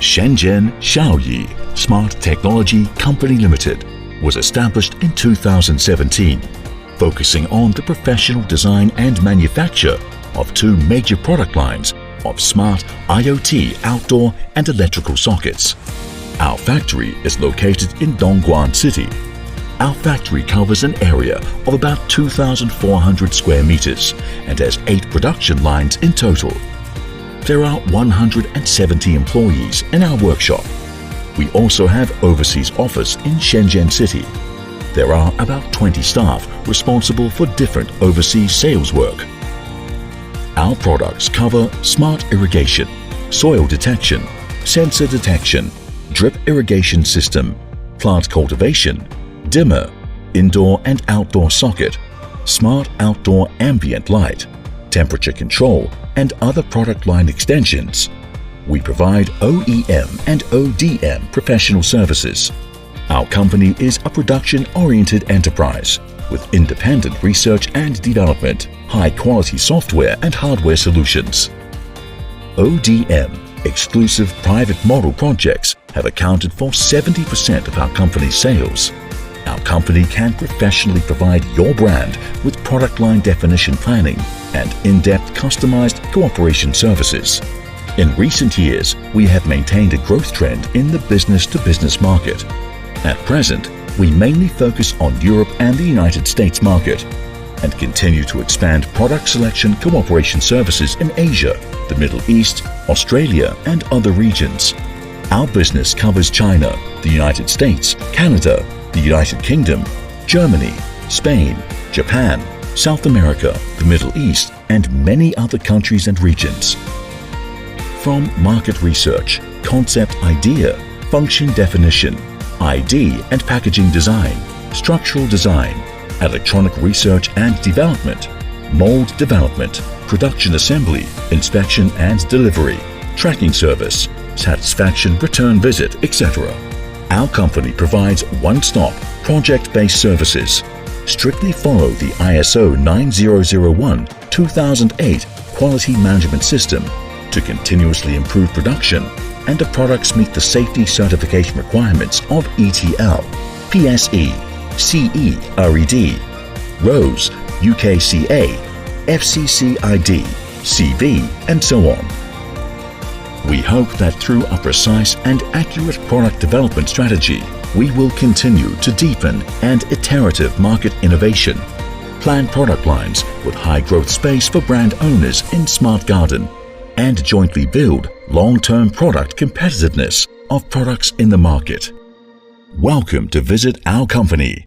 Shenzhen Xiaoyi Smart Technology Company Limited was established in 2017, focusing on the professional design and manufacture of two major product lines of smart IoT outdoor and electrical sockets. Our factory is located in Dongguan City. Our factory covers an area of about 2,400 square meters and has 8 production lines in total. There are 170 employees in our workshop. We also have overseas office in Shenzhen City. There are about 20 staff responsible for different overseas sales work. Our products cover smart irrigation, soil detection, sensor detection, drip irrigation system, plant cultivation, dimmer, indoor and outdoor socket, smart outdoor ambient light, temperature control, and other product line extensions. We provide OEM and ODM professional services. Our company is a production-oriented enterprise with independent research and development, high-quality software and hardware solutions. ODM, exclusive private model projects, have accounted for 70% of our company's sales. Our company can professionally provide your brand with product line definition planning and in-depth customized cooperation services. In recent years, we have maintained a growth trend in the business-to-business market. At present, we mainly focus on Europe and the United States market and continue to expand product selection cooperation services in Asia, the Middle East, Australia, and other regions. Our business covers China, the United States, Canada, the United Kingdom, Germany, Spain, Japan, South America, the Middle East, and many other countries and regions. From market research, concept idea, function definition, ID and packaging design, structural design, electronic research and development, mold development, production assembly, inspection and delivery, tracking service, satisfaction return visit, etc. Our company provides one-stop, project-based services. Strictly follow the ISO 9001-2008 Quality Management System to continuously improve production, and the products meet the safety certification requirements of ETL, PSE, CE RED, RoHS, UKCA, FCC-ID, CV, and so on. We hope that through a precise and accurate product development strategy, we will continue to deepen and iterative market innovation, plan product lines with high growth space for brand owners in Smart Garden, and jointly build long-term product competitiveness of products in the market. Welcome to visit our company.